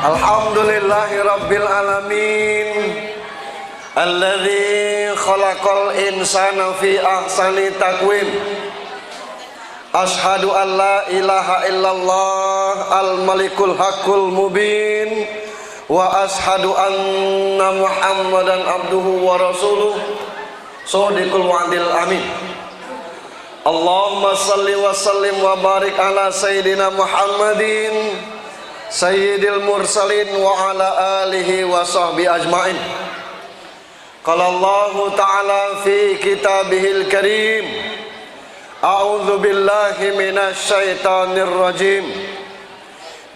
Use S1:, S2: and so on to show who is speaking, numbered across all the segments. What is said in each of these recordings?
S1: Alhamdulillahi rabbil alamin, alladzi khalaqal insana fi ahsani taqwim. Ashhadu an la ilaha illallah al-malikul haqqul mubin, wa ashhadu anna muhammadan abduhu wa rasuluh shadiqul wa'dil amin. Allahumma salli wa sallim wa barik ala sayyidina Muhammadin sayyidil mursalin wa ala alihi wa sahbihi ajmain. Qala Allah ta'ala fi kitabihil karim, a'udzu billahi minasy syaithanir rajim.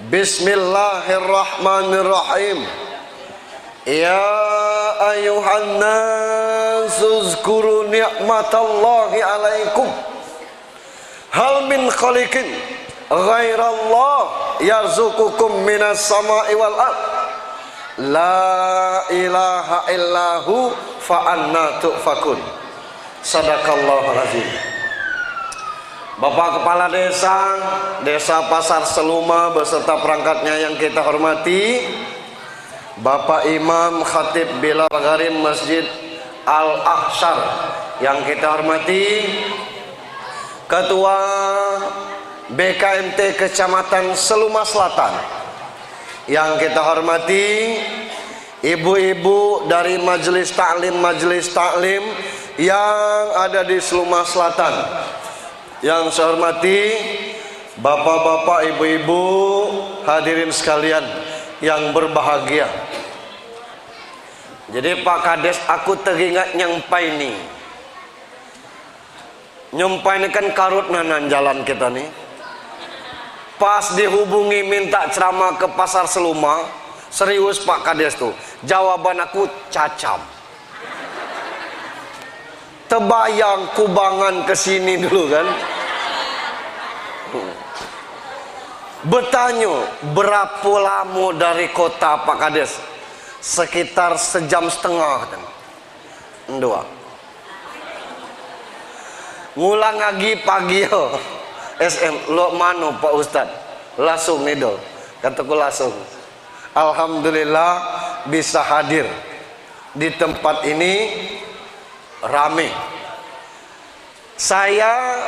S1: Bismillahirrahmanirrahim. Ya ayuhan nasu uzkuru ni'matallahi alaikum, hal min khaliqin ghairallah yarzuqukum minas sama'i wal ard, la ilaha illahu fa anna tu'fakun. Sadaqallahul azim. Bapak Kepala Desa Pasar Seluma beserta perangkatnya yang kita hormati, Bapak Imam Khatib Bilal Gharim Masjid Al-Ahsyar yang kita hormati, Ketua BKMT Kecamatan Seluma Selatan yang kita hormati, ibu-ibu dari majelis taklim yang ada di Seluma Selatan yang saya hormati, bapak-bapak, ibu-ibu, hadirin sekalian yang berbahagia. Jadi Pak Kades, aku teringat nyampai nih. Nyampai ini kan karut nanan jalan kita nih. Pas dihubungi minta ceramah ke Pasar Seluma, serius Pak Kades tuh, jawaban aku cacam. Tebayang kubangan kesini dulu kan. Bertanya berapa lama dari kota Pak Kades? Sekitar sejam setengah kan. Dua. Ngulang lagi pagi yo. SM lo mano Pak Ustad? Langsung nih do. Kataku langsung. Alhamdulillah bisa hadir di tempat ini rame. Saya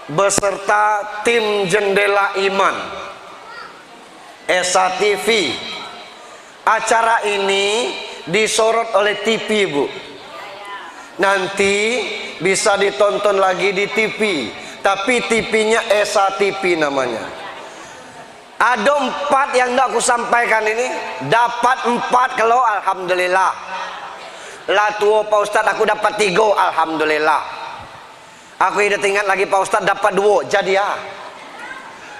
S1: beserta tim Jendela Iman Esa TV. Acara ini disorot oleh TV, Bu. Nanti bisa ditonton lagi di TV, tapi TV-nya Esa TV namanya. Ada 4 yang tidak aku sampaikan ini. Dapat 4 kalau alhamdulillah. Lah tua Pak Ustad aku dapat 3, alhamdulillah. Aku tidak ingat lagi Pak Ustad dapat 2, jadi ya.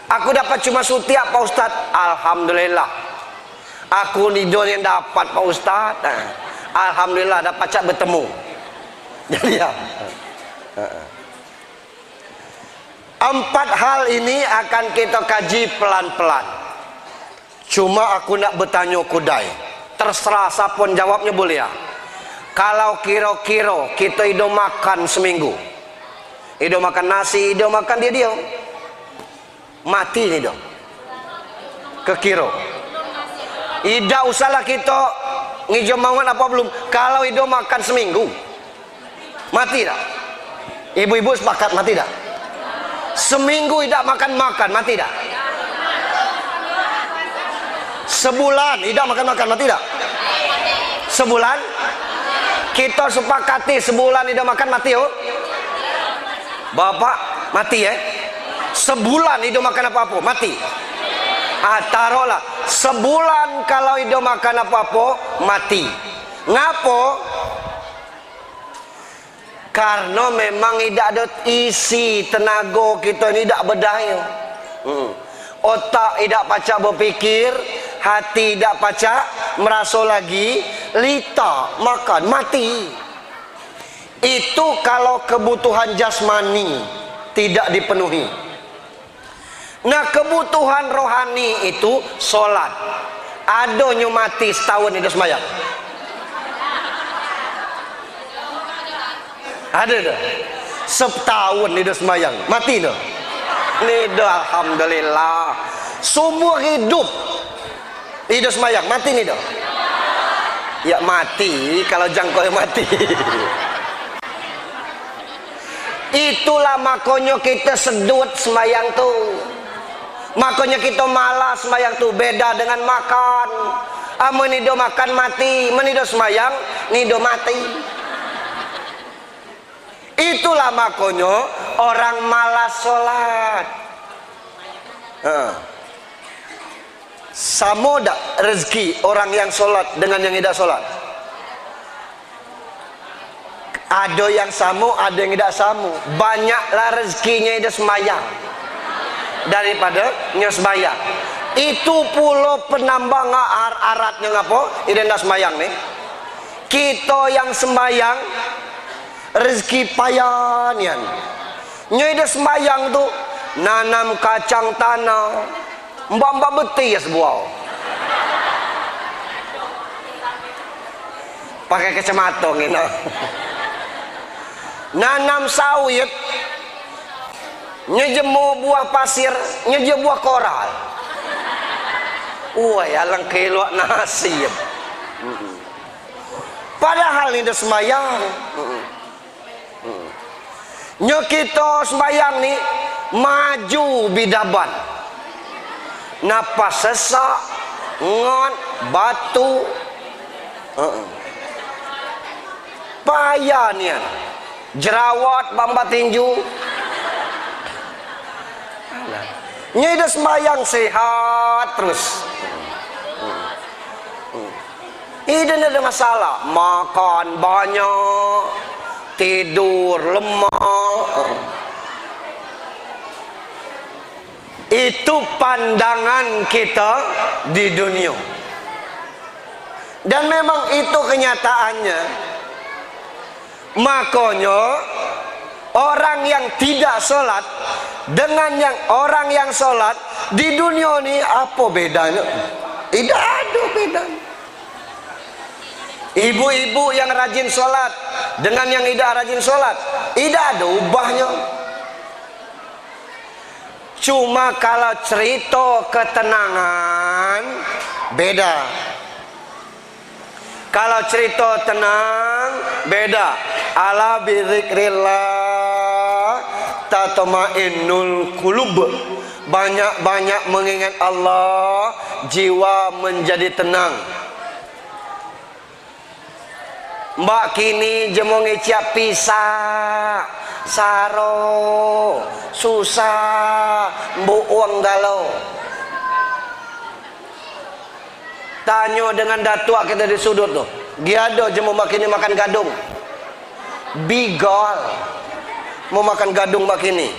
S1: Aku dapat cuma sutiap Pak Ustad, alhamdulillah. Aku nidon yang dapat Pak Ustad, alhamdulillah dapat cak bertemu. Jadi ya. 4 hal ini akan kita kaji pelan-pelan. Cuma aku nak bertanya kudai. Terserah siapa jawabnya boleh ya. Kalau kira-kira kita hidup makan seminggu, hidup makan nasi, hidup makan dia mati nih dong. Kekiro. Tidak usahlah kita ngijau mangan apa belum. Kalau hidup makan seminggu, mati tak? Ibu-ibu sepakat mati tak? Seminggu tidak makan, mati tak? Sebulan tidak makan, mati tak? Sebulan? Kita sepakati sebulan tidak makan, mati oh? Bapak mati ya? Sebulan hidup makan apa-apa, mati. Taruhlah sebulan kalau hidup makan apa-apa, mati. Ngapo? Karena memang tidak ada isi tenaga kita ini tidak berdaya. Otak tidak pacak berpikir, hati tidak pacak merasa lagi, lita makan, mati. Itu kalau kebutuhan jasmani tidak dipenuhi. Nah, kebutuhan rohani itu sholat. Adonyo mati setahun itu sembahyang. Ada dah. Setahun itu sembahyang. Mati dah. Ini dah alhamdulillah. Seumur hidup Ido semayang mati nih dong. Ya mati kalau jangkau mati. Itulah makanya kita sedut semayang tuh. Makanya kita malas semayang tuh. Beda dengan makan. Menido makan mati, menido semayang nido mati. Itulah makanya orang malas sholat. Sama tak rezeki orang yang sholat dengan yang tidak sholat? Ada yang sama, ada yang tidak sama. Banyaklah rezekinya itu semayang daripada nyesbayang. Itu pula penambah aratnya ngapa? Ini tidak semayang nih. Kita yang sembayang rezeki payanian. Nyai sembayang tuh nanam kacang tanah, mbak-mbak beti ya sebuah. Pakai kacamata gitu. Nanam sawit, nyejemu buah pasir, nyeje buah koral. Wah, alang kelok nasib. Padahal ini semayang. Nyo kita sembayang nih maju bidaban. Napas sesak, ngon, batu. Payah nih. Jerawat bamba tinju. Nyai sembayang sehat terus. Ini ada masalah, makan banyak, tidur lemah. Itu pandangan kita di dunia. Dan memang itu kenyataannya. Makanya orang yang tidak sholat dengan yang orang yang sholat di dunia ini apa bedanya? Tidak ada bedanya. Ibu-ibu yang rajin sholat dengan yang tidak rajin sholat tidak ada ubahnya. Cuma kalau cerita ketenangan beda. Kalau cerita tenang beda. Ala bizikrillah tatma'innul qulub. Banyak-banyak mengingat Allah, jiwa menjadi tenang. Mbak kini jemongi ciap pisah, saro, susah, mbok uang galau. Tanyo dengan datua kita di sudut tuh. Giado jemo mbak kini makan gadung. Bigol mau makan gadung mbak kini.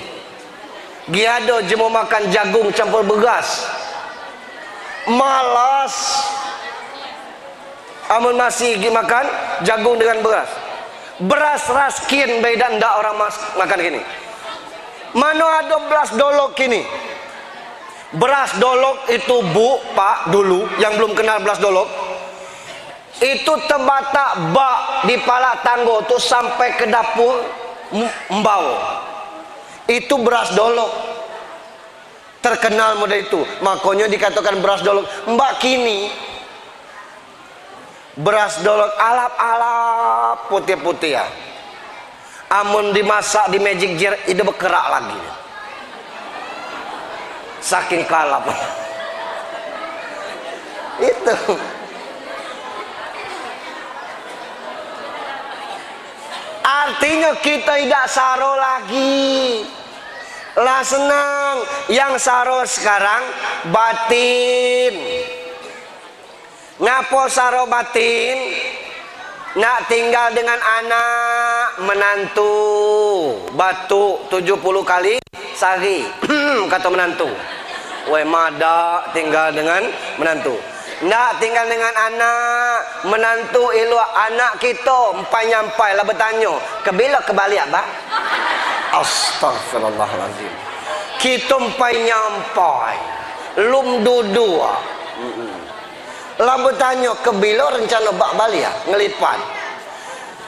S1: Giado jemo makan jagung campur beras. Malas. Amun masih makan jagung dengan beras. Beras raskin beda ndak orang makan gini. Mana ada beras dolok kini? Beras dolok itu bu, pak dulu yang belum kenal beras dolok. Itu tebatak bak di palak tanggo tuh sampai ke dapur mbau. Itu beras dolok. Terkenal model itu. Makanya dikatakan beras dolok. Mbak kini beras dolok alap-alap putih-putih ya. Amun dimasak di magic jar itu berkerak lagi. Saking kalap. Itu. Artinya kita tidak saro lagi. Lah senang. Yang saro sekarang batin. Ngapo saro batin? Nak tinggal dengan anak menantu. Batuk 70 kali sehari. Kata menantu. Weh mada tinggal dengan menantu. Nak tinggal dengan anak menantu ilu anak kita empai-nyampai lah bertanya kebila kembali abah. Astagfirullahaladzim. Kita empai-nyampai lum dudua. Lah bertanya kebila rencana bak balik ya ngelipat.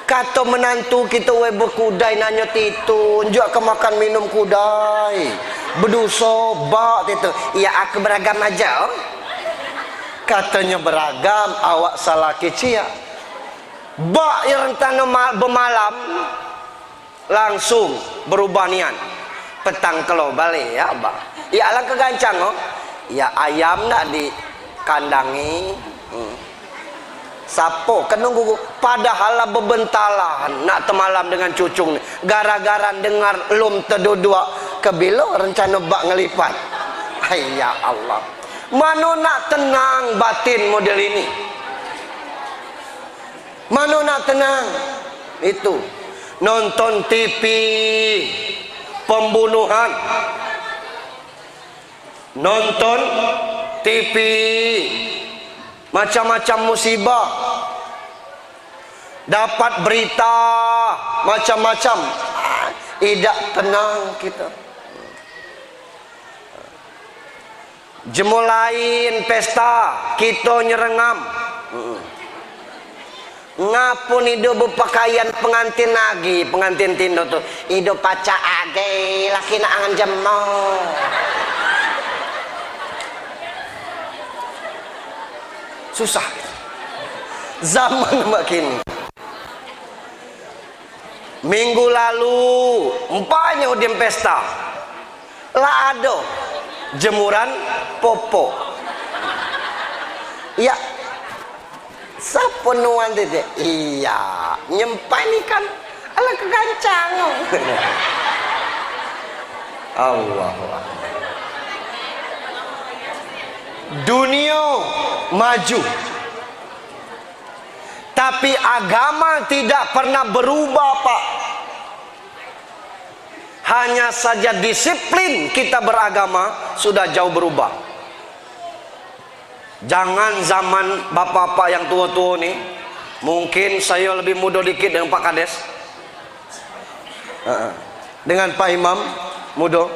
S1: Kata menantu kita we berkudai nanya titu njak ke makan minum kudai berdosa bak titu. Ya aku beragam aja. Katanya beragam, awak salah kecil. Bak yang rencana bermalam langsung berubah niat. Petang kalau balik ya bak. Ya alang kegancang oh. Ya ayam nak dikandangi. Sapo kenunggu padahal bebentalan nak temalam dengan cucung gara-gara dengar lum terduduk kebilo rencana bak ngelipat. Ya Allah. Mana nak tenang batin model ini? Mana nak tenang? Itu nonton TV pembunuhan, nonton TV macam-macam musibah, dapat berita macam-macam, tidak tenang kita. Jemulain pesta kita nyerengam. Ngapun hidup berpakaian pengantin lagi, pengantin tindo tuh hidup paca age laki nak angan jemol. Susah zaman makin. Minggu lalu empatnya udah pesta lah ada jemuran popo. Ya siapa nuan tete? Iya nyempai kan ala kegancang. Allah. Dunia maju, tapi agama tidak pernah berubah Pak. Hanya saja disiplin kita beragama sudah jauh berubah. Jangan zaman bapak-bapak yang tua-tua nih. Mungkin saya lebih muda dikit dengan Pak Kades, dengan Pak Imam muda.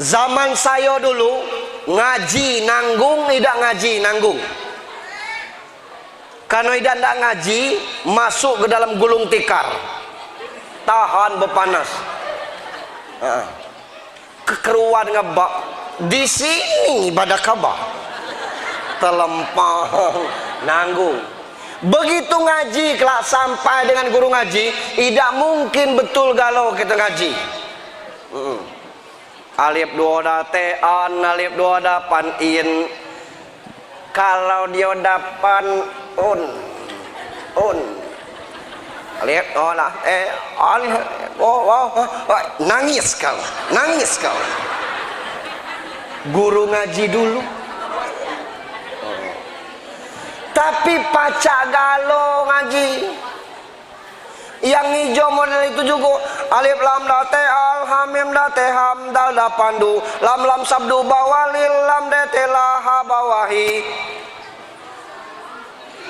S1: Zaman saya dulu ngaji nanggung, tidak ngaji nanggung. Karena tidak ngaji masuk ke dalam gulung tikar, tahan berpanas. Kekeruan ngebak di sini pada kabah telempang nanggung. Begitu ngaji kelak sampai dengan guru ngaji, tidak mungkin betul galau kita ngaji. Alif dua datean, alif dua dapan in. Kalau dia dapan un alif dua lah an nangis kau. Guru ngaji dulu. Tapi pacak galau ngaji. Yang hijau model itu juga alif lam date al hamim date ham dal da pandu lam lam sabdu bawalil lam date laha bawahi.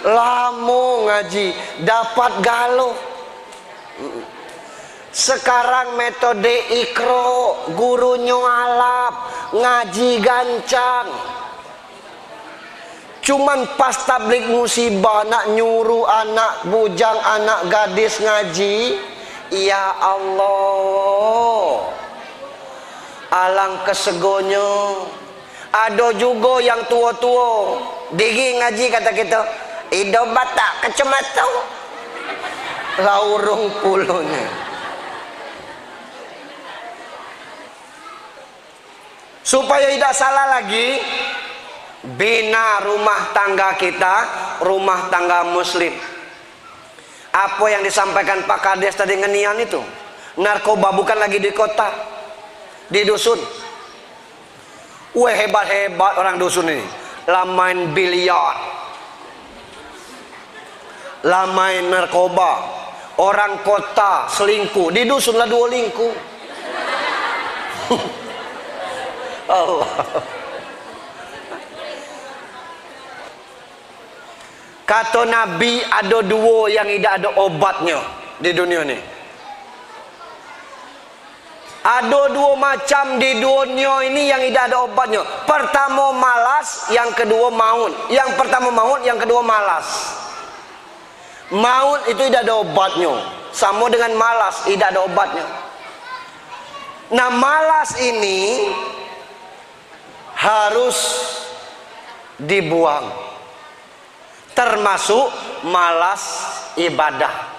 S1: Lamu ngaji dapat galau. Sekarang metode ikro, gurunya alap, ngaji gancang. Cuman pas tablik musibah nak nyuruh anak bujang, anak gadis ngaji. Ya Allah, alang kesegonya. Ada juga yang tua-tua digi ngaji kata kita, ido batak kecamata laurung pulunya. Supaya tidak salah lagi, bina rumah tangga kita, rumah tangga muslim. Apa yang disampaikan Pak Kades tadi ngenian itu, narkoba bukan lagi di kota, di dusun. Wah hebat-hebat orang dusun ini, lah main biliar, lah main narkoba. Orang kota selingkuh, di dusun lah dua lingkuh. Allah. Kata Nabi ada dua yang tidak ada obatnya di dunia ini. Ada dua macam di dunia ini yang tidak ada obatnya. Pertama malas, yang kedua maut. Yang pertama maut, yang kedua malas. Maut itu tidak ada obatnya. Sama dengan malas, tidak ada obatnya. Nah malas ini harus dibuang, termasuk malas ibadah.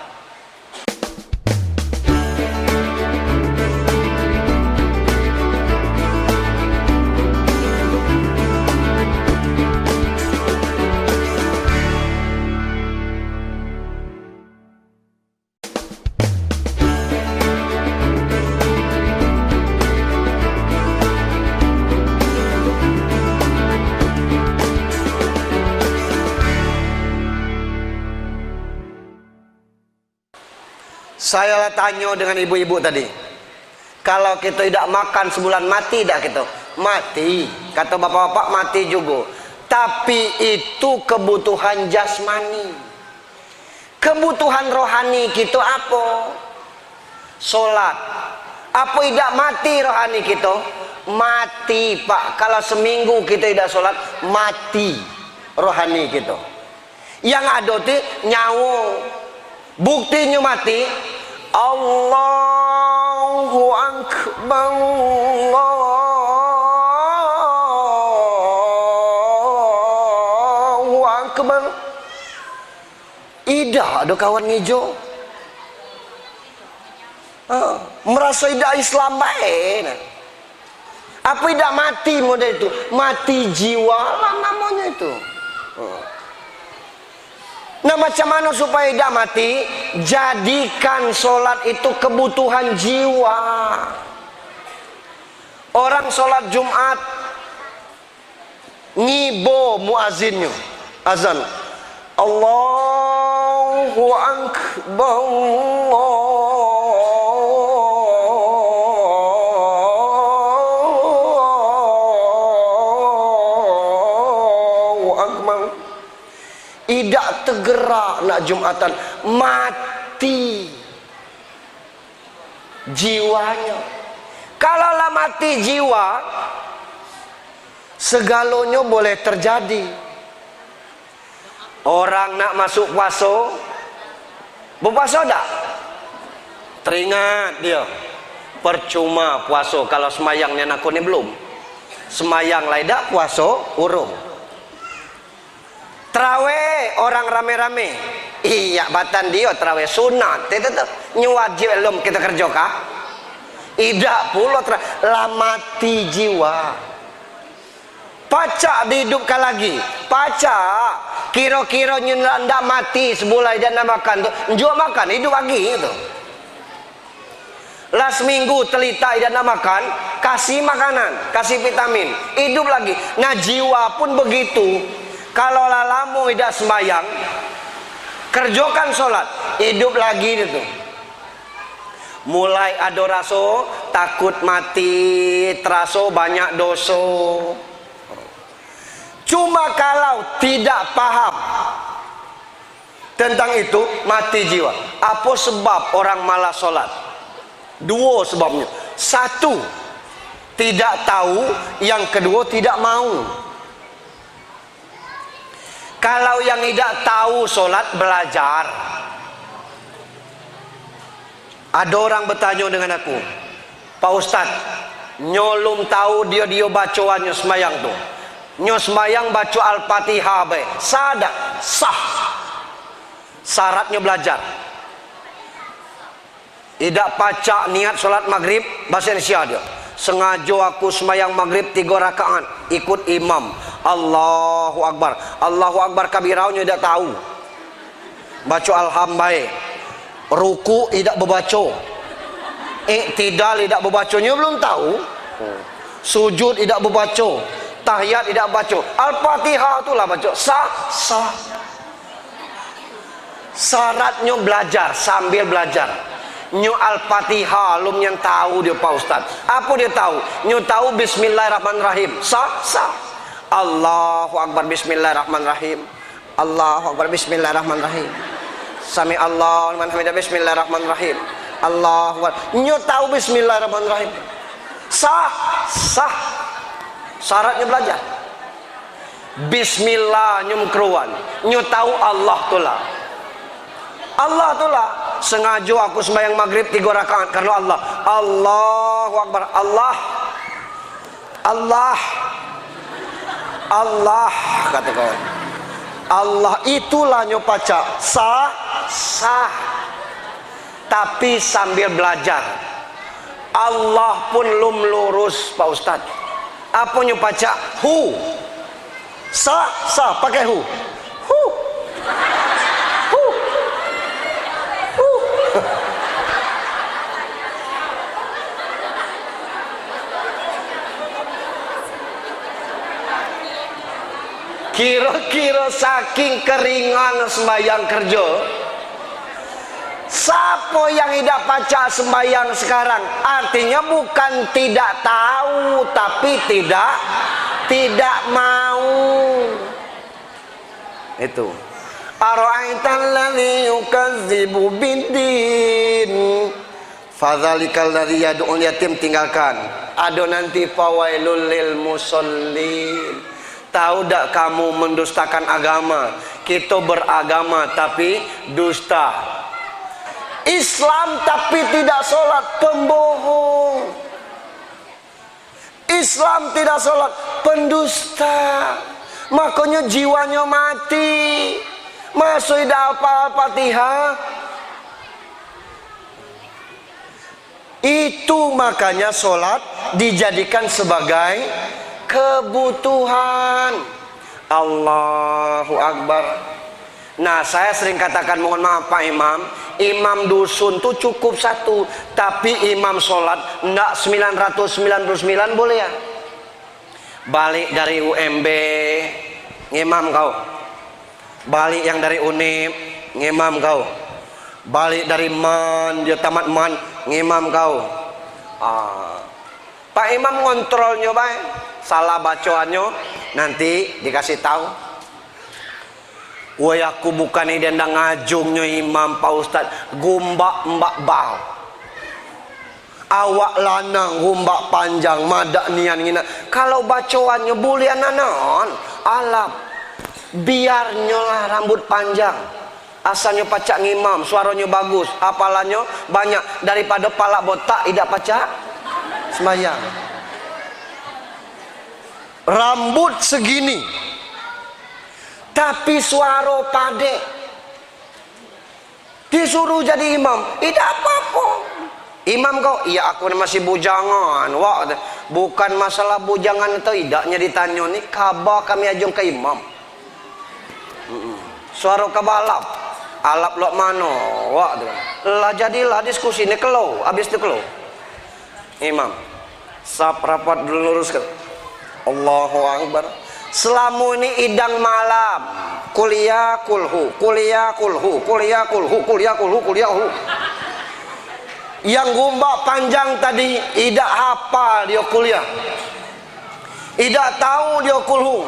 S1: Saya tanya dengan ibu-ibu tadi, kalau kita tidak makan sebulan mati tidak kita? Mati. Kata bapak-bapak mati juga. Tapi itu kebutuhan jasmani. Kebutuhan rohani kita apa? Solat. Apa tidak mati rohani kita? Mati pak. Kalau seminggu kita tidak solat, mati rohani kita. Yang ada itu nyawa. Buktinya mati, Allahu Akbar, Allahu Akbar. Ida ada kawan hijau, merasa ida Islam baik. Apa ida mati model itu? Mati jiwa lah namanya itu. Nah, macam mana supaya tidak mati? Jadikan solat itu kebutuhan jiwa. Orang solat Jumat ngibo muazinnya, azan, Allahu Akbar, Allahu Akbar. Tidak tergerak nak Jumatan, mati jiwanya. Kalaulah mati jiwa, segalanya boleh terjadi. Orang nak masuk puasa, berpuasa tak? Teringat dia, percuma puasa kalau semayangnya nak ni belum. Semayang lah tak, puasa urung. Terawih orang rame-rame, iya batan dia terawih sunat, itu wajib belum kita kerja kah? Tidak pula lah mati jiwa. Pacak dihidupkan lagi, pacak. Kira-kira ndak mati sebulan dan nak makan tu, jual makan hidup lagi itu. Lah seminggu telita dan nak makan, kasih makanan, kasih vitamin, hidup lagi. Nah jiwa pun begitu. Kalau lama tidak sembahyang, kerjakan sholat, hidup lagi itu. Mulai ada rasa takut mati, terasa banyak dosa. Cuma kalau tidak paham tentang itu, mati jiwa. Apa sebab orang malas sholat? Dua sebabnya. Satu, tidak tahu. Yang kedua, tidak mau. Kalau yang tidak tahu sholat, belajar. Ada orang bertanya dengan aku, Pak Ustadz, nyolum tahu dia bacaannya semayang tu. Nyo semayang baca Al-Fatihah baik. Sada, sah. Syaratnya belajar. Tidak pacak niat sholat maghrib, bahasa Indonesia dia. Sengaja aku semayang maghrib 3 rakaat, ikut imam. Allahu Akbar, Allahu Akbar kabiraunya tidak tahu. Baca alhamdulillah. Ruku tidak berbaca. Iktidal tidak berbacanya belum tahu. Sujud tidak berbaca. Tahiyat tidak baca. Al-Fatihah itulah baca. Sah. Syaratnya belajar sambil belajar. Nyu Al-Fatihah lum yang tahu dia Pak Ustaz. Apa dia tahu? Nyu tahu Bismillahirrahmanirrahim. Sah. Allahu Akbar Bismillahirrahmanirrahim. Allahu Akbar Bismillahirrahmanirrahim. Sami Allahu liman hamidah Bismillahirrahmanirrahim. Allahu Akbar. Nyu tahu Bismillahirrahmanirrahim. Sah. Syaratnya belajar. Bismillah nyu keruan. Nyu tahu Allah tulah. Allah itulah. Sengaja aku sembahyang maghrib 3 rakaat karena Allah. Allahu Akbar. Allah Allah, kata kawan. Allah itulah nyo paca sah, tapi sambil belajar. Allah pun lum lurus Pak Ustadz. Apa nyo paca? Hu. Sah pakai hu. Hu. Hu. Hu. Kira-kira saking keringan sembahyang kerja, siapa yang tidak baca sembahyang sekarang? Artinya bukan tidak tahu, tapi tidak mau. Itu. Ara'aital ladzi yukadzibu biddin fadzalikal ladzi yad'ul yatim. Tinggalkan. Ada nanti fawailul lil musallin. Tahu tak kamu mendustakan agama? Kita beragama tapi dusta. Islam tapi tidak sholat, pembohong. Islam tidak sholat, pendusta. Makanya jiwanya mati. Masuk ida Al-Fatihah. Itu makanya sholat dijadikan sebagai kebutuhan. Allahu Akbar. Nah, saya sering katakan, mohon maaf Pak Imam, imam dusun tuh cukup satu, tapi imam sholat enggak 999 boleh ya? Balik dari UMB ngimam kau, balik yang dari UNIP ngimam kau, balik dari MAN dia tamat MAN ngimam kau. Pak Imam ngontrolnya baik, salah bacaannya nanti dikasih tahu. Woi, aku bukan idenda ngajungnya imam Pak Ustad, gumbak mbak bau. Awak lanang gumbak panjang madak nian ngina. Kalau bacaannya bulian nanon alap, biarnya lah rambut panjang. Asalnya pacak ngimam, suaranya bagus, hafalannya banyak, daripada pala botak tidak pacak sembahyang. Rambut segini tapi suara pade, disuruh jadi imam, tidak apa-apa. Imam kau, iya aku masih bujangan. Wah, bukan masalah bujangan atau tidaknya ditanya nih, kabar kami ajung ke imam. Suara kabalap, alap lok mano, wah, lah jadilah diskusi ini kelau, habis itu kelau. Imam, sap rapat dulu luruskan. Allahu Akbar. Selama ini idang malam, kuliah kulhu, kuliah kulhu, kuliah kulhu, kuliah kulhu, kuliah kulhu. Yang gumbak panjang tadi tidak hafal dia kuliah, tidak tahu dia kulhu.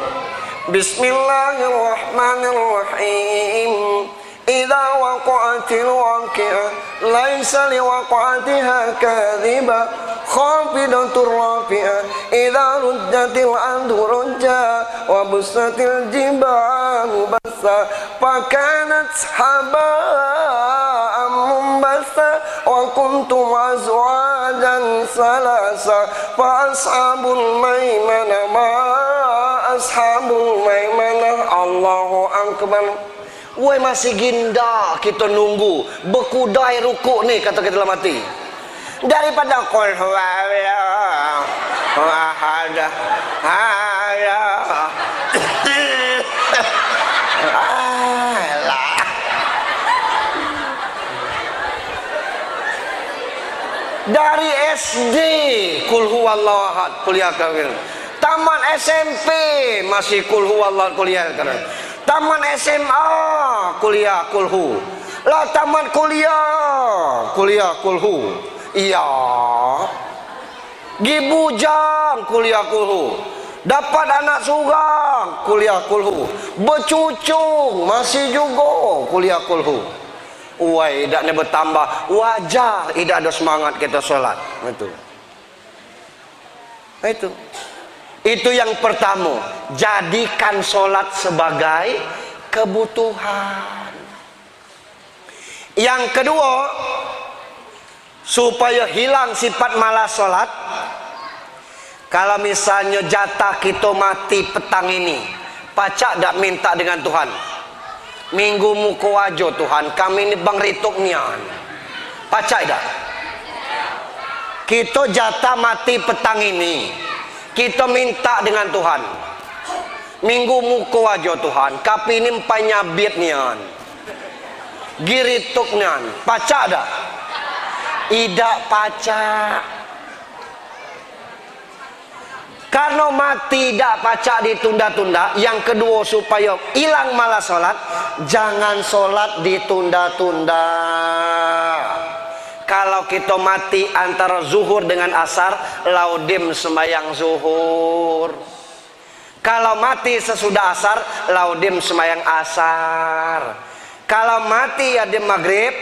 S1: Bismillahirrahmanirrahim. Idza waqa'atil waqi'ah laisa liwaqa'atiha kadhibah khafidatur rafi'ah idza rujjatil ardu rujja wa bussatil jibalu bassa fakanat haba'an mumbassa wa kuntum azwajan salasa fa ashabul maimanah ma ashabul maimanah. Allahu akbar. Woi, masih ginda kita nunggu bekudai ruku nih, kata kita dalam hati, daripada qul huwallahu ahad dari SD qul huwallahu ahad kuliah kawin, taman SMP masih qul huwallahu kuliah kawin, taman SMA kuliah kulhu, lah taman kuliah kulhu. Iya, gibujang kuliah kulhu, dapat anak sugang kuliah kulhu, becucung masih juga kuliah kulhu. Woi, idaknya bertambah, wajar tidak ada semangat kita sholat. Itu yang pertama, jadikan sholat sebagai kebutuhan. Yang kedua, supaya hilang sifat malas sholat, Kalau misalnya jatah kita mati petang ini, pacak dak minta dengan Tuhan. Minggu muka wajo Tuhan, kami ini bang rituk nian. Pacak dak? Kita jatah mati petang ini, kita minta dengan Tuhan. Minggu muka wajo Tuhan, kami ini panyabit nian. Girituk nian, pacak dak? Idak pacak. Karena mati tidak pacak ditunda-tunda. Yang kedua, supaya hilang malas sholat, jangan sholat ditunda-tunda. Kalau kita mati antara zuhur dengan asar, laudim sembahyang zuhur. Kalau mati sesudah asar, laudim sembahyang asar. Kalau mati ada maghrib,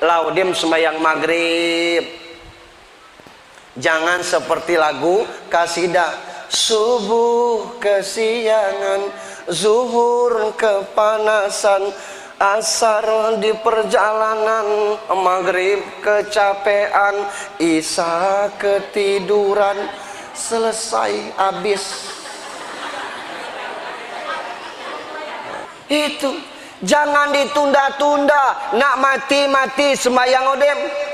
S1: laudim sembahyang maghrib. Jangan seperti lagu kasidah, subuh kesiangan, zuhur kepanasan, asar di perjalanan, maghrib kecapean, isya ketiduran, selesai habis. Itu jangan ditunda-tunda. Nak mati sembahyang odem.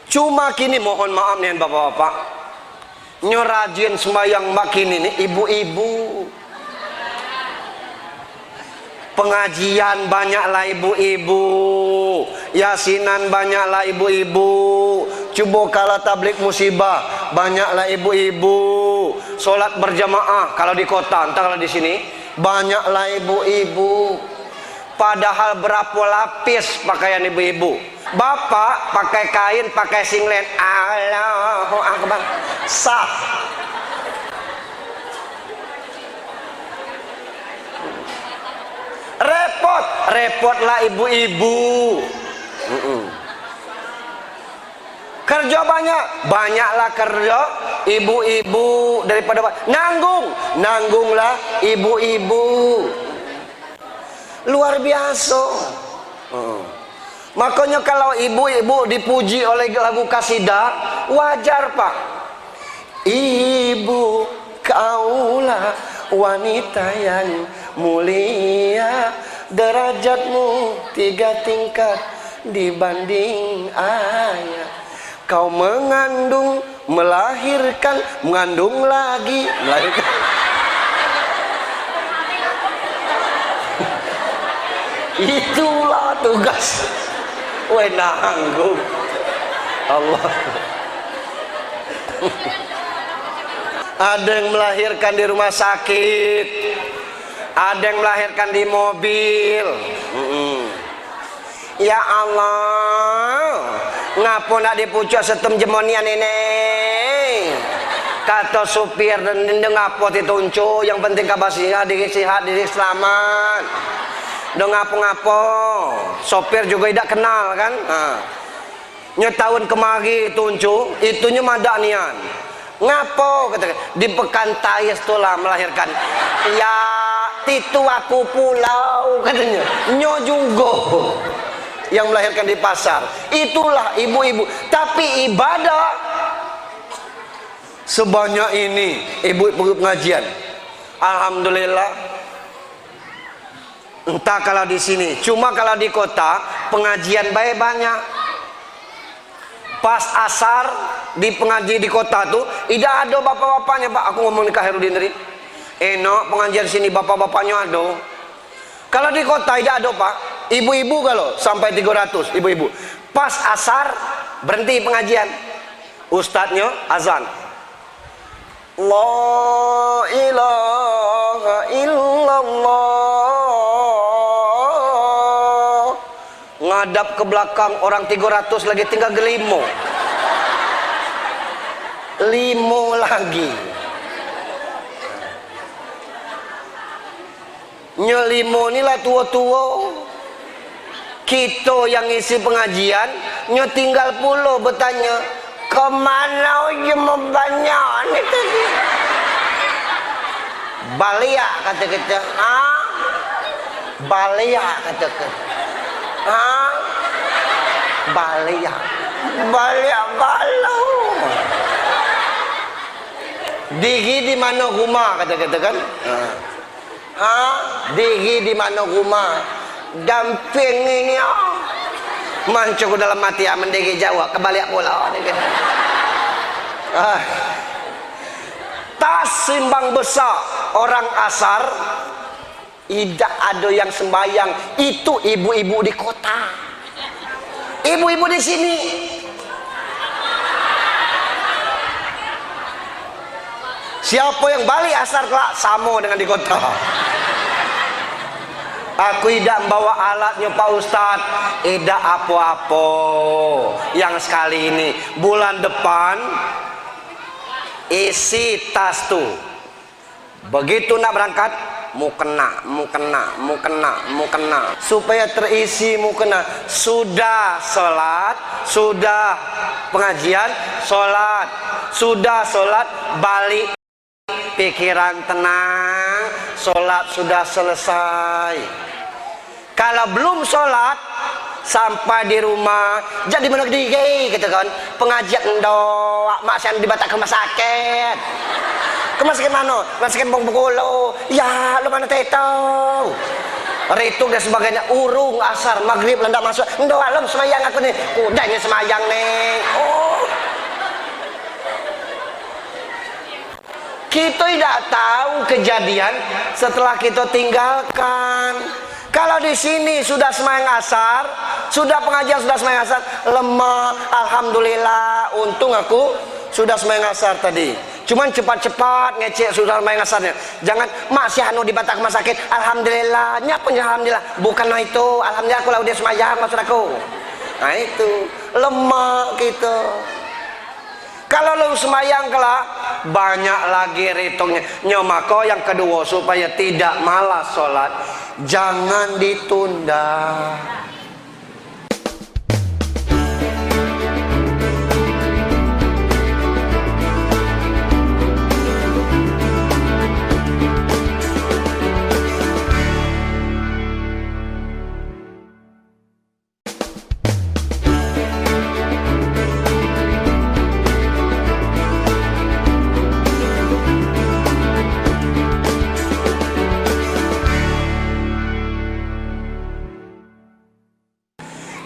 S1: Cuma kini mohon maaf nih bapak-bapak, nyorajin sembahyang makin ini ibu-ibu. Pengajian banyaklah ibu-ibu, yasinan banyaklah ibu-ibu. Coba kalau tablik musibah banyaklah ibu-ibu. Solat berjamaah kalau di kota, entah kalau di sini banyaklah ibu-ibu. Padahal berapa lapis pakaian ibu-ibu. Bapak pakai kain, pakai singlet, Allahu Akbar, sah. Repotlah ibu-ibu. Kerja banyaklah kerja ibu-ibu daripada nanggunglah ibu-ibu. Luar biasa. Makanya kalau ibu-ibu dipuji oleh lagu kasidah, wajar pak. Ibu kaulah wanita yang mulia, derajatmu 3 tingkat dibanding ayah. Kau mengandung, melahirkan, mengandung lagi, melahirkan. Itulah tugas. Weh nanggung Allah. Ada yang melahirkan di rumah sakit, ada yang melahirkan di mobil. Ya Allah, ngapa nak dipucuk setem jemonian ini? Kata supir dan ngapa ditunjuk, yang penting kabasiha diri sehat, diri selamat. Dong ngapo-ngapo, sopir juga tidak kenal kan? Nya tahun kemari tunjuk, itunya madanian. Ngapo kata di pekan tayes tulah melahirkan. Ya titu aku pulau katanya. Nyo juga yang melahirkan di pasar. Itulah ibu-ibu. Tapi ibadah sebanyak ini ibu-ibu pengajian. Alhamdulillah. Entah kalau di sini, cuma kalau di kota pengajian baik banyak. Pas asar di pengajian di kota tuh tidak ada bapak-bapaknya pak. Aku ngomong nikah Herudin tadi. Enak pengajian sini bapak-bapaknya ada. Kalau di kota tidak ada pak. Ibu-ibu kalau sampai 300 ibu-ibu. Pas asar berhenti pengajian. Ustadznya azan. La ilaha illallah. Ngadap ke belakang orang 300 lagi tinggal gelimo. Limo lagi. Nyelimo inilah tua-tua. Kita yang isi pengajian, nyo tinggal pulau bertanya, kemana aja membanyak ini tadi? Balia kata kita, Balia kata kita. Balia balau. Digi di mana rumah kata-kata kan? Digi di mana rumah? Damping ini mancung dalam mati mendegi Jawa kebalik pula. Tas simbang besar orang asar tidak ada yang sembayang. Itu ibu-ibu di kota, ibu-ibu di sini. Siapa yang balik asar kelak sama dengan di kota. Aku tidak bawa alatnya Pak Ustad, tidak apa-apa. Yang sekali ini bulan depan isi tas tuh. Begitu nak berangkat, mau kena, supaya terisi mau kena. Sudah sholat, sudah pengajian, sudah sholat, balik pikiran tenang, sholat sudah selesai. Kalau belum sholat sampai di rumah, jadi mana gede gitu kan, pengajian doa mak saya dibatak ke rumah sakit. Ke rumah sakit mana? Rumah sakit Bengkulu. Ya lu mana tahu? Ritung dan sebagainya, urung asar maghrib lendak masuk. Doa lu semayang aku nih, kudanya semayang nih. Kita tidak tahu kejadian setelah kita tinggalkan. Kalau di sini sudah semayang asar, sudah pengajian, sudah semayang asar, lemah, alhamdulillah, untung aku sudah semayang asar tadi. Cuman cepat-cepat ngecek sudah semayang asarnya. Jangan mak si anu di batak rumah sakit, alhamdulillah, nyapun alhamdulillah. Bukan itu, alhamdulillah aku lah udah semayang maksud aku. Nah itu, lemah gitu. Kalau lu semayang kelak banyak lagi hitungnya. Nyomako yang kedua supaya tidak malas sholat, jangan ditunda.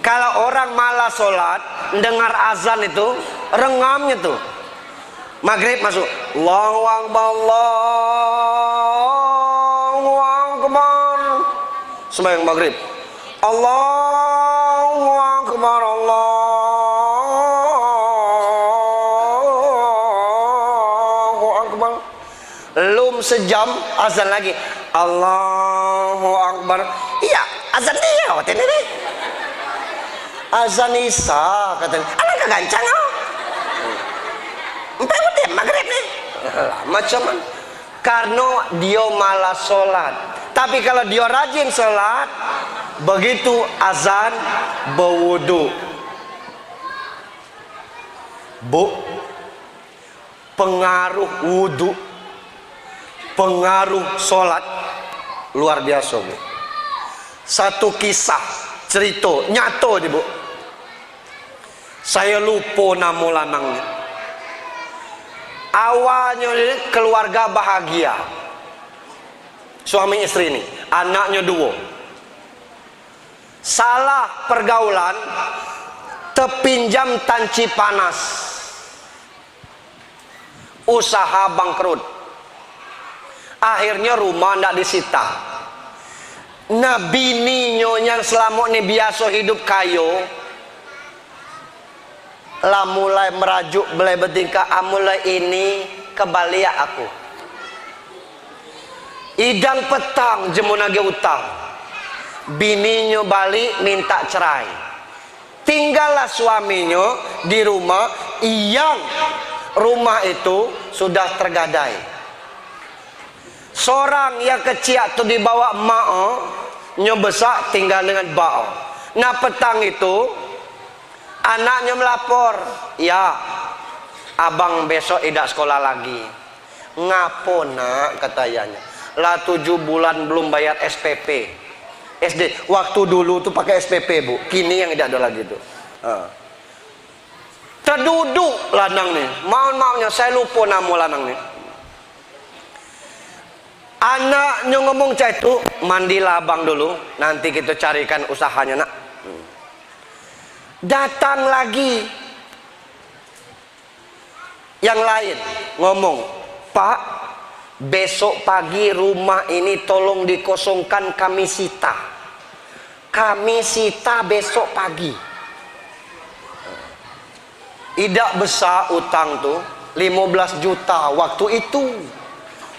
S1: Kalau orang malas sholat, dengar azan itu, rengamnya tuh. Maghrib masuk, Allahu Akbar, Allahu Akbar. Sembahyang maghrib, Allahu Akbar, Allahu Akbar. Belum sejam azan lagi, Allahu Akbar. Iya, azan dia waktu ini nih. Azan Isya katanya, anak kegancang empat udah maghrib nih. Macam mana? Karena dia malas sholat. Tapi kalau dia rajin sholat, begitu azan berwudu. Bu, pengaruh wudu, pengaruh sholat luar biasa bu. Satu kisah cerita nyata nih bu. Saya lupa nama lanangnya. Awalnya keluarga bahagia, suami istri ini, anaknya 2. Salah pergaulan, terpinjam tanci panas, usaha bangkrut. Akhirnya rumah tidak disita. Nah bininya yang selama ini biasa hidup kayo, lah mulai merajuk, mulai bertingkah, mulai ini kebalik aku. Idang petang jemunage utang, bininya balik minta cerai. Tinggallah suaminya di rumah, yang rumah itu sudah tergadai. Seorang yang kecil itu dibawa emak, besar tinggal dengan bau. Nah petang itu anaknya melapor, ya abang besok tidak sekolah lagi. Ngapo nak katanya, lah 7 bulan belum bayar SPP SD. Waktu dulu tuh pakai SPP bu, kini yang tidak ada lagi tuh. Terduduk lanang nih, maafnya saya lupa nama lanang nih. Anaknya ngomong cah itu, mandilah abang dulu, nanti kita carikan usahanya nak. Datang lagi yang lain ngomong, Pak, besok pagi rumah ini tolong dikosongkan, kami sita. Kami sita besok pagi. Idak besar utang tuh 15 juta waktu itu.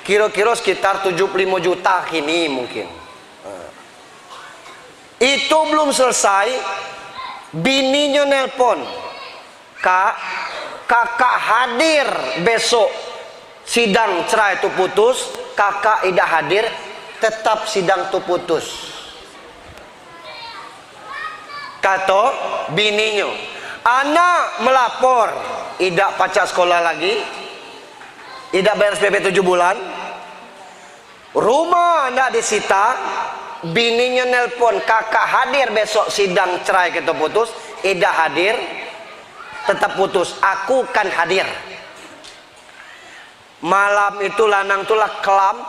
S1: Kira-kira sekitar 75 juta kini mungkin. Itu belum selesai, bininya nelpon, Kak, kakak hadir besok sidang cerai itu putus. Kakak tidak hadir, tetap sidang itu putus. Kata bininya, anak melapor, tidak pacak sekolah lagi, tidak bayar SPP 7 bulan, rumah tidak disita. Bininya nelpon, kakak hadir besok sidang cerai kita putus. Tidak hadir, tetap putus. Aku kan hadir. Malam itu lanang itulah kelam,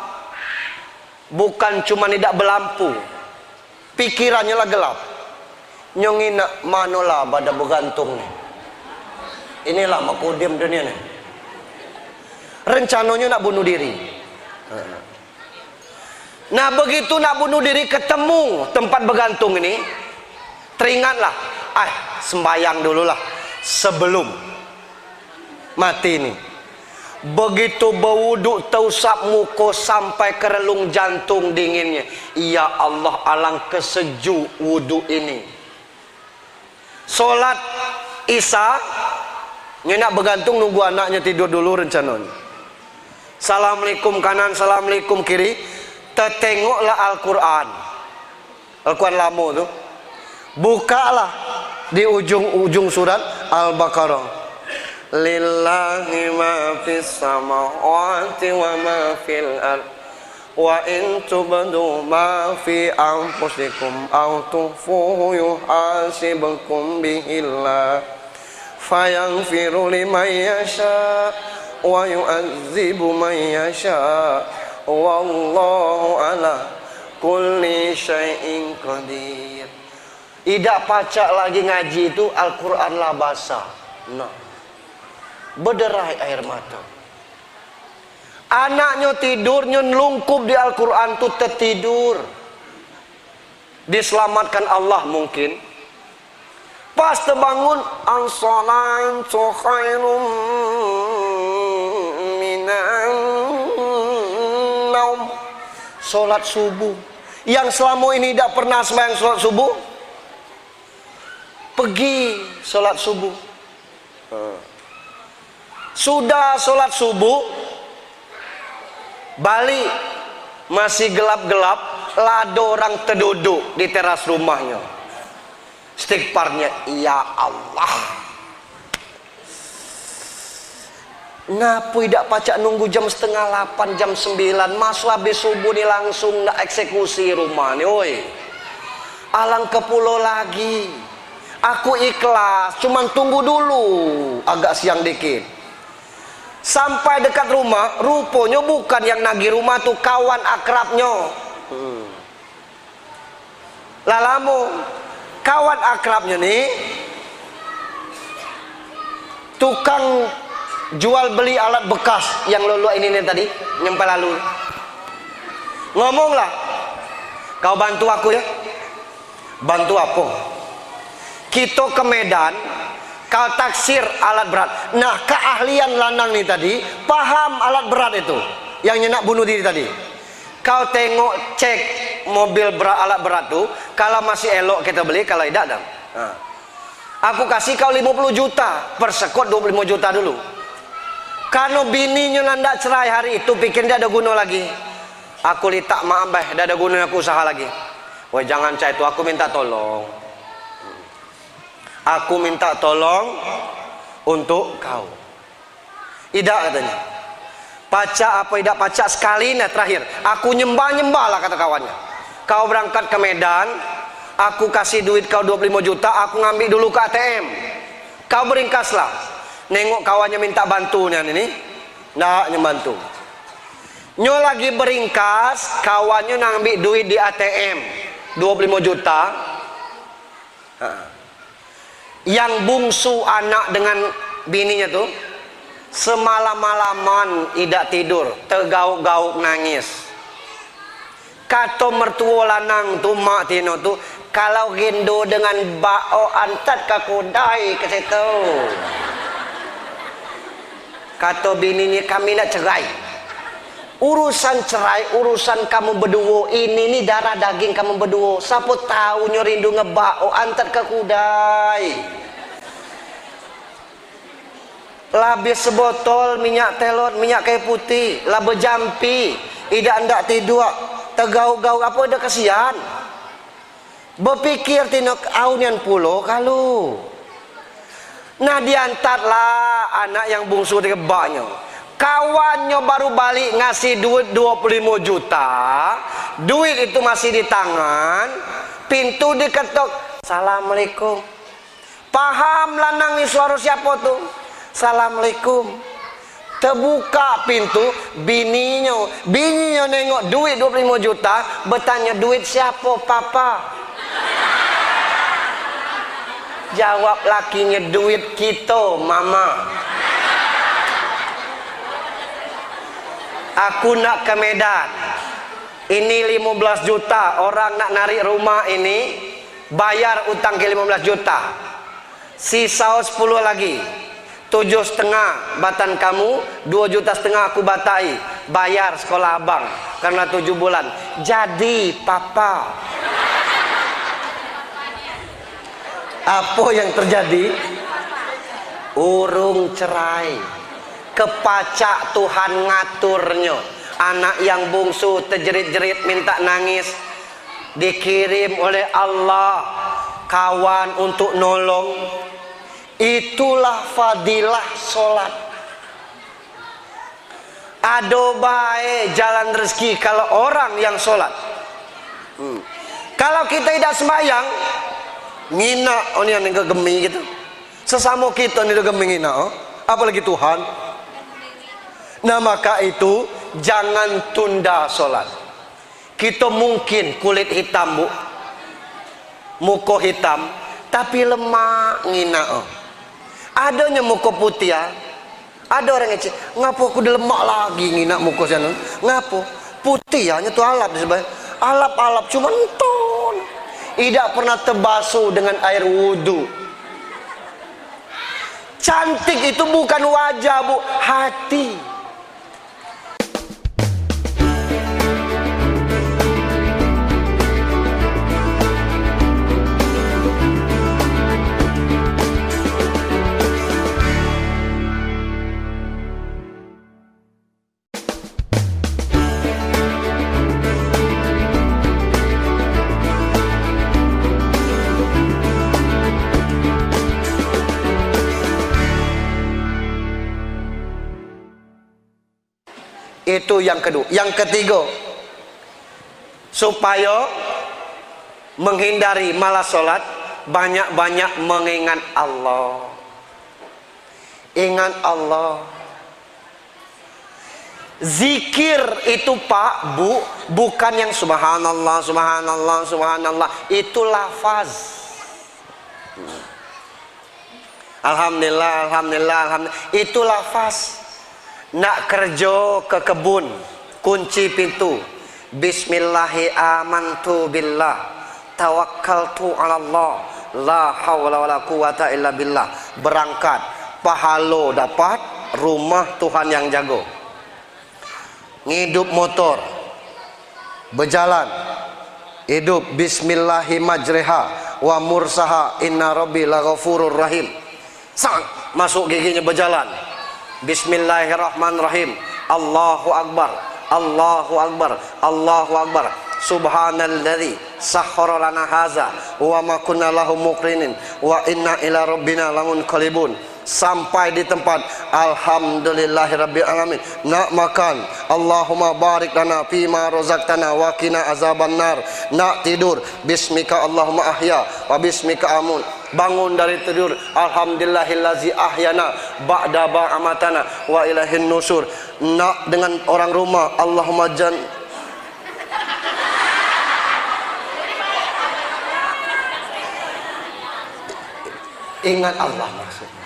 S1: bukan cuma tidak berlampu, pikirannya lah gelap. Nyongina manolah pada bergantung nih. Inilah makudim dunia nih. Rencananya nak bunuh diri. Nah begitu nak bunuh diri, ketemu tempat bergantung ini, teringatlah, sembayang dulu lah sebelum mati ini. Begitu berwuduk, terusap muka sampai ke relung jantung dinginnya. Ya Allah, alangkah sejuk wuduk ini. Solat Isya, nak bergantung nunggu anaknya tidur dulu rencananya. Assalamualaikum kanan, assalamualaikum kiri. Tertengoklah Al-Quran. Al-Quran lama tu. Bukalah di ujung surat Al-Baqarah. Lillahi ma fis samawati wa ma fil ard. Wa in tubdu ma fi anfusikum aw tukhfuhu yuhasibukum bihillah. Fayaghfiru liman yasha wa yu'adzibu man yasha. Wallahu ala kulli syai'in qadir. Tidak pacak lagi ngaji itu Al-Quran lah basah. Nah, berderai air mata. Anaknya tidurnya ngelungkup di Al-Quran tuh tertidur. Diselamatkan Allah mungkin. Pas terbangun, as-salatu khairum minan naum. Solat subuh. Yang selama ini tidak pernah sembahyang solat subuh, pergi solat subuh. Sudah solat subuh, balik masih gelap-gelap, lada orang terduduk di teras rumahnya. Istighfarnya, ya Allah, ngapa tidak pacak nunggu jam setengah 8, jam 9, masuk habis subuh ni langsung nak eksekusi rumah ni. Oi, alangkah pulau lagi. Aku ikhlas, cuman tunggu dulu agak siang dikit. Sampai dekat rumah, rupanya bukan yang nagih rumah tuh kawan akrabnya. Lalamu kawan akrabnya nih tukang jual beli alat bekas yang lolo ini nih tadi nyampe lalu. Ngomonglah, kau bantu aku ya. Bantu apa? Kita ke Medan, kau taksir alat berat. Nah, keahlian lanang nih tadi paham alat berat itu yang nyenak bunuh diri tadi. Kau tengok, cek mobil berat, alat berat tuh, kalau masih elok kita beli, kalau tidak dah. Nah, aku kasih kau 50 juta, persekot 25 juta dulu. Karena bininya nanda cerai hari itu, pikir dia ada guna lagi. Aku litak maaf bah, dia ada guna aku usaha lagi. Wah jangan cah itu, aku minta tolong. Aku minta tolong untuk kau. Tidak katanya. Pacak apa tidak pacak sekali nah terakhir. Aku nyembah lah kata kawannya. Kau berangkat ke Medan, aku kasih duit kau 25 juta, aku ngambil dulu ke ATM. Kau beringkaslah. Nengok kawannya minta bantunya ini, nggak nyebantu. Nyo lagi beringkas, kawannya nak ambil duit di ATM 25 juta. Yang bungsu anak dengan bininya tuh semalam-malaman tidak tidur, tergauk-gauk nangis. Kata mertua lanang tuh mak tino tuh, kalau gendo dengan bao antat ke kudai ke situ. Kata bininya, kami nak cerai. Urusan cerai, urusan kamu berdua. Ini nih darah daging kamu berdua. Siapa tahu nyo rindu ngebao antar ke kudai. Labis sebotol minyak telur, minyak kayu putih, laba jampi, idak ndak tidur, tergauk-gauk apa ada kasihan. Berpikir tinok aunian pulo kalau. Nah diantarlah anak yang bungsu di kebaknya. Kawannya baru balik ngasih duit 25 juta. Duit itu masih di tangan. Pintu diketok. Assalamualaikum. Paham lanang ni suara siapa tuh? Assalamualaikum. Terbuka pintu, bininya nengok duit 25 juta, bertanya, duit siapa papa? Jawab lakinya, duit kita mama. Aku nak ke Medan, ini 15 juta, orang nak narik rumah ini, bayar utang ke 15 juta, sisa 10 lagi, 7,5 batan kamu, 2,5 juta aku batai, bayar sekolah abang, karena 7 bulan, jadi papa. Apa yang terjadi? Urung cerai, kepacak Tuhan ngaturnya. Anak yang bungsu terjerit-jerit minta nangis, dikirim oleh Allah kawan untuk nolong. Itulah fadilah solat. Ado baik jalan rezeki kalau orang yang solat. Kalau kita tidak sembahyang, ngina on yang gemi gitu. Sesama kita ni gemi ngina, apalagi Tuhan. Nah maka itu jangan tunda solat. Kita mungkin kulit hitam bu, muka hitam, tapi lemak ngina. Adanya muka putih ya. Ada orang yang ngapo aku udah lemak lagi ngina muka sana. Ngapo? Putih ya, nyetu alap di sebelah. Alap-alap cuma enton. Tidak pernah terbasuh dengan air wudu. Cantik itu bukan wajah bu, hati. Itu yang kedua. Yang ketiga, supaya menghindari malas sholat, banyak-banyak mengingat Allah. Ingat Allah. Zikir itu pak bu, bukan yang subhanallah, subhanallah, subhanallah. Itu lafaz. Alhamdulillah, alhamdulillah, alhamdulillah. Itu lafaz. Nak kerja ke kebun, kunci pintu, bismillahi amantu billah, tawakkaltu ala Allah, la hawla wala quwata illa billah. Berangkat, pahala dapat, rumah Tuhan yang jago. Ngidup motor, berjalan, hidup bismillahi majriha wa mursaha inna rabbi laghafurur rahim. Sang masuk giginya berjalan. Bismillahirrahmanirrahim. Allahu Akbar, Allahu Akbar, Allahu Akbar. Subhanalladzi sahkhara lana hadza wa ma kunna lahu muqrinin wa inna ila rabbina lamunqalibun. Sampai di tempat alhamdulillahirabbil alamin. Nak makan, Allahumma barik lana fima razaqtana wa qina azabannar. Nak tidur, bismika Allahumma ahya wa bismika amun. bangun dari tidur, alhamdulillahillazi ahyana ba'da ba'amatana wa ilahin nusur. Nak dengan orang rumah, Allahumma ingat Allah maksudnya.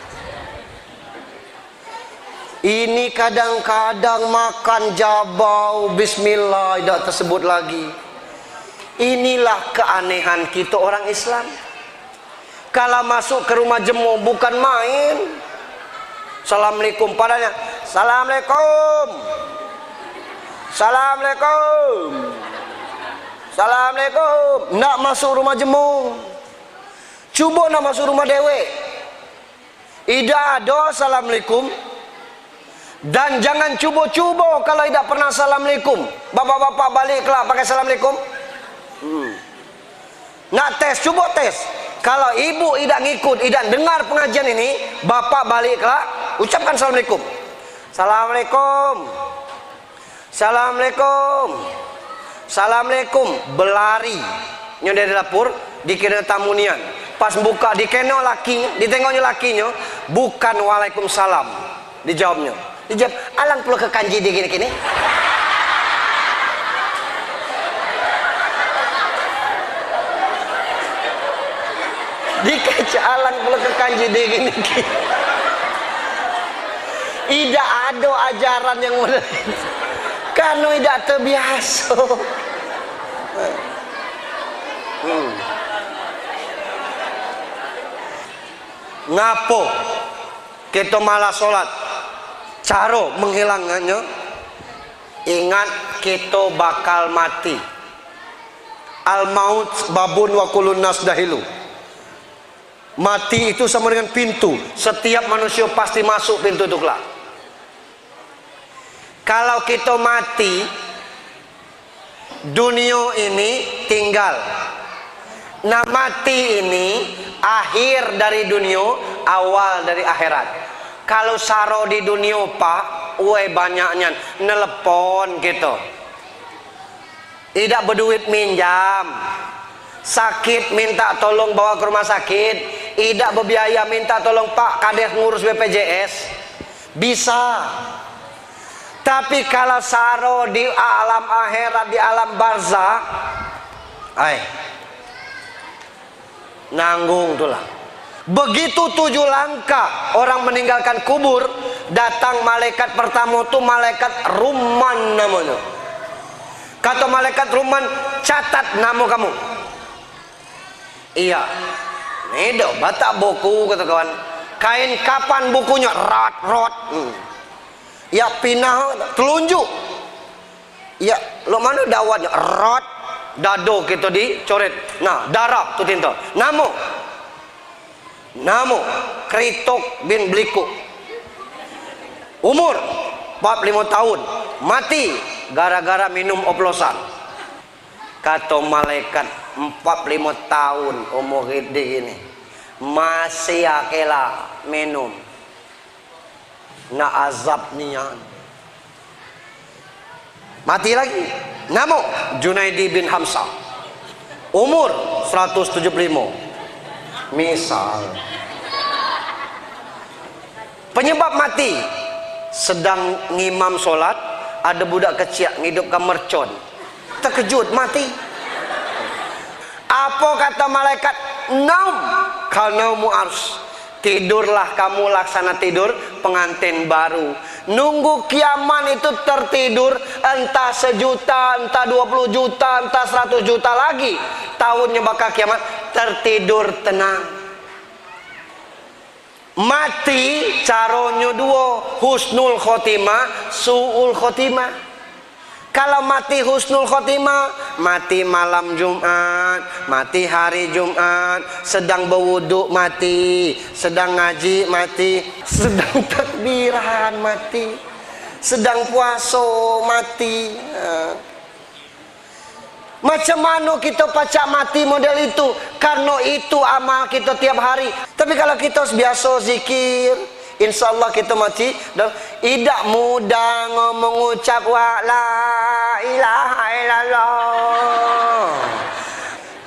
S1: Ini kadang-kadang makan jabau bismillah tidak tersebut lagi. Inilah keanehan kita orang Islam. Kalau masuk ke rumah jemu bukan main. Assalamualaikum, padanya Assalamualaikum, Assalamualaikum, Assalamualaikum. Nak masuk rumah jemu. Cuba nak masuk rumah dewek, tidak ada Assalamualaikum. Dan jangan cuba-cuba kalau tidak pernah Assalamualaikum. Bapak-bapak baliklah pakai Assalamualaikum. Nak tes, cuba tes. Kalau ibu tidak ngikut, tidak dengar pengajian ini, bapak baliklah, ucapkan Assalamualaikum. Assalamualaikum, Assalamualaikum, Assalamualaikum. Berlari nyo dari dapur, dikira tamu nian. Pas buka dikena lakinya, ditengoknya lakinya, bukan waalaikumsalam. Dijawabnya. Dijawab, alang pula ke kanji dia gini-gini. Dikaca alang pula ke kanji dia gini-gini. Tidak ada ajaran yang benar. Karena tidak terbiasa. Ngapo kita malah sholat? Cara menghilangkannya, ingat kita bakal mati. Al maut babun wa kulun nas dahilu. Mati itu sama dengan pintu. Setiap manusia pasti masuk pintu itu kelak. Kalau kita mati, dunia ini tinggal. Nah, mati ini akhir dari dunia, awal dari akhirat. Kalau saro di dunia pak, banyaknya nelepon gitu, tidak berduit minjam, sakit minta tolong bawa ke rumah sakit, tidak berbiaya minta tolong pak kades ngurus BPJS, bisa. Tapi kalau saro di alam akhirat, di alam barzakh, nanggung tulah. Begitu 7 langkah orang meninggalkan kubur, datang malaikat pertama tuh malaikat Ruman namanya. Kata malaikat Ruman, catat nama kamu. Iya. Ini dah batak buku kata kawan. Kain kapan bukunya? Rot. Ya pinah telunjuk. Ya lo mana dawatnya? Rot. Dado kita dicoret. Nah darah tu tinta. Namo Kritok bin Bliku, umur 45 tahun, mati gara-gara minum oplosan. Kata malaikat 45 tahun umur gini masih akela minum, na azab nian. Mati lagi. Namo Junaidi bin Hamzah, umur 175. Misal penyebab mati, sedang ngimam sholat, ada budak kecil ngidupkan mercon, terkejut mati. Apa kata malaikat? Naum kalnaumu ars, tidurlah kamu laksana tidur pengantin baru. Nunggu kiamat itu tertidur, entah 1 juta, entah 20 juta, entah 100 juta lagi tahunnya bakal kiamat, tertidur tenang. Mati caranya 2, husnul khotimah, su'ul khotimah. Kalau mati husnul khotimah, mati malam Jumat, mati hari Jumat, sedang berwuduk mati, sedang ngaji mati, sedang takbiran mati, sedang puasa mati. Macam mana kita pacak mati model itu? Karena itu amal kita tiap hari. Tapi kalau kita biasa zikir, insya Allah kita mati dan tidak mudah mengucap wa la ilaha illallah.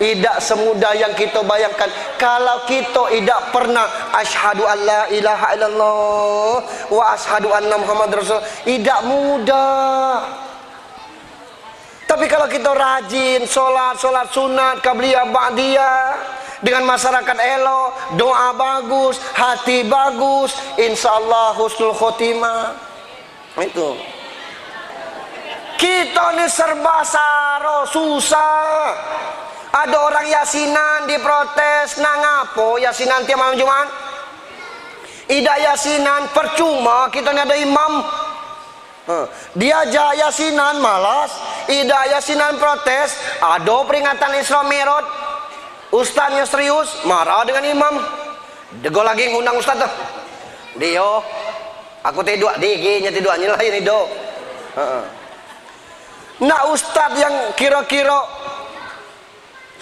S1: Tidak semudah yang kita bayangkan. Kalau kita tidak pernah asyhadu an la ilaha illallah wa asyhadu anna Muhammad Rasul, tidak mudah. Tapi kalau kita rajin sholat sunat, qabliyah, ba'diyah, dengan masyarakat elok, doa bagus, hati bagus, insyaallah husnul khotimah. Itu. Kita ini serba saro, susah. Ada orang yasinan diprotes, nah ngapo yasinan tiap malam Jumat? Ida yasinan percuma, kita ini ada imam. Diajak yasinan malas, ida yasinan protes, ada peringatan Isra Mi'raj. Ustaznya serius, marah dengan imam. Dego lagi ngundang ustaz tuh. Dio, aku tidur, DG-nya tidur nyelain itu. Nah ustaz yang kira-kira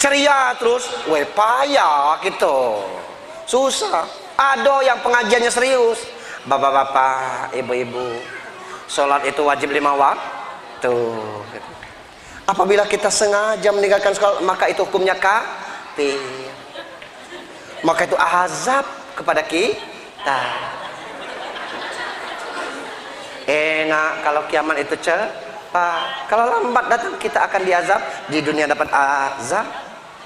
S1: ceria terus, payah gitu, susah. Ada yang pengajiannya serius, bapak-bapak, ibu-ibu, sholat itu wajib 5 waktu. Apabila kita sengaja meninggalkan sholat, maka itu hukumnya kafir, maka itu azab kepada kita. Enak kalau kiamat itu cepat, kalau lambat datang kita akan diazab. Di dunia dapat azab,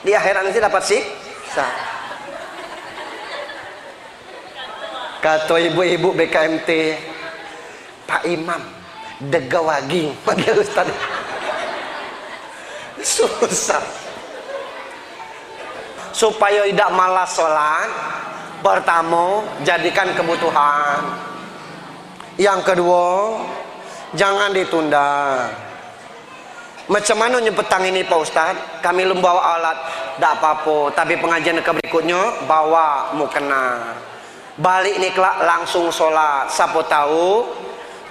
S1: di akhirat nanti dapat siksa. Kata ibu-ibu BKMT, Pak Imam degawaging panggil Ustaz. Susah. Supaya tidak malas sholat, pertama jadikan kebutuhan. Yang kedua, jangan ditunda. Macam mana nyepetang ini Pak Ustaz? Kami belum bawa alat, tak apa-apa. Tapi pengajian ke berikutnya bawa mukena. Balik nih kelak langsung sholat. Siapa tahu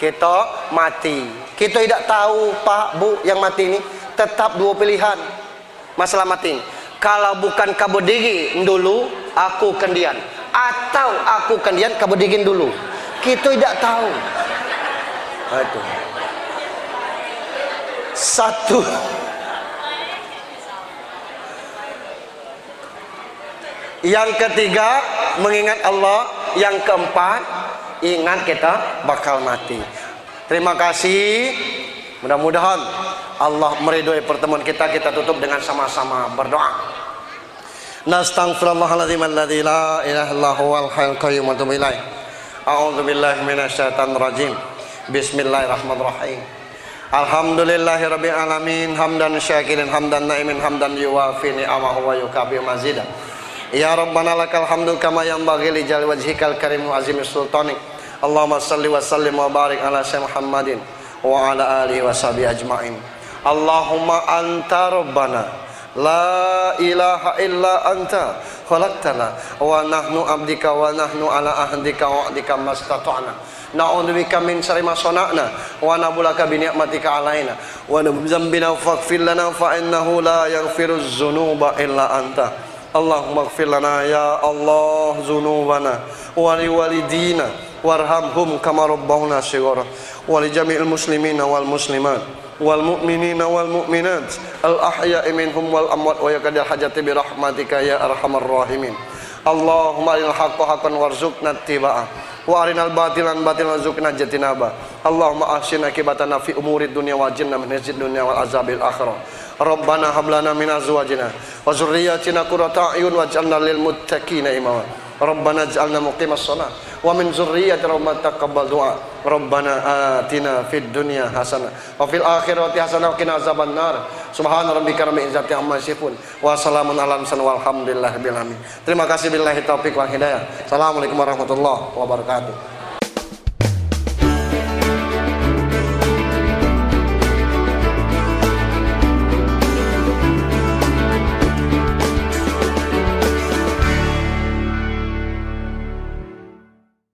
S1: kita mati. Kita tidak tahu Pak Bu yang mati ini. Tetap 2 pilihan masalah mati. Kalau bukan kabodigi dulu, aku kendian. Atau aku kendian kabodigin dulu. Kita tidak tahu. Itu. Satu. Yang ketiga, mengingat Allah. Yang keempat, ingat kita bakal mati. Terima kasih. Mudah-mudahan Allah meridhoi pertemuan kita. Kita tutup dengan sama-sama berdoa. Nastaghfirullahaladzim alladzi la ilaha illa huwal hayyul qayyum wa atubu ilaih. A'udzu billahi minasyaitonir rajim. Bismillahirrahmanirrahim. Alhamdulillahirabbil alamin, hamdan syakirin, hamdan naimin, hamdan yuwafi ni'amahu wa yukafi mazidah. Ya Rabbana lakal hamdu kama yanbaghi li jalali wajhikal karim wa azimi sultanik. Allahumma salli wa sallim wa barik ala sayyidina Muhammadin wa ala alihi wa sahbihi ajma'in. Allahumma anta rabbana la ilaha illa anta khalaqtana wa nahnu abdika wa nahnu ala ahdika wa wa'dika mastata'na. Na'udzubika min syarri ma sana'na wa nabulaka bi ni'matika alaina wa dzambina faghfir lana fa innahu la yaghfiruz dzunuba illa anta. Allahumma ighfir lana ya Allah dzunubana wa liwalidina warhamhum kama rabbawna shighara wa li jami'il muslimina wal muslimat wal mu'minina wal mu'minat al ahya'i minhum wal amwat wa yaqdil hajati bi rahmatika ya arhamar rahimin. Allahumma arinal haqqa haqqan warzuqna ittiba'ah wa arinal batilan batilan warzuqna ijtinaba. Allahumma ahsin akibatana fi umurid dunya wa ajirna min khizyid dunya wal azabil akhirah. Rabbana hab lana min azwajina wa dzurriyyatina qurrata a'yun waj'alna lil muttaqina imama. Rabbana ij'alna muqimas shalah wa min dzurriyyatina rabbana taqabbal du'a. Rabbana atina fid dunya hasanah wa fil akhirati hasanah wa qina azabannar. Subhana rabbika rabbil izzati amma yasifun wa salamun alal mursalin walhamdulillahi rabbil alamin. Terima kasih billahi taufik wal hidayah. Assalamualaikum warahmatullahi wabarakatuh.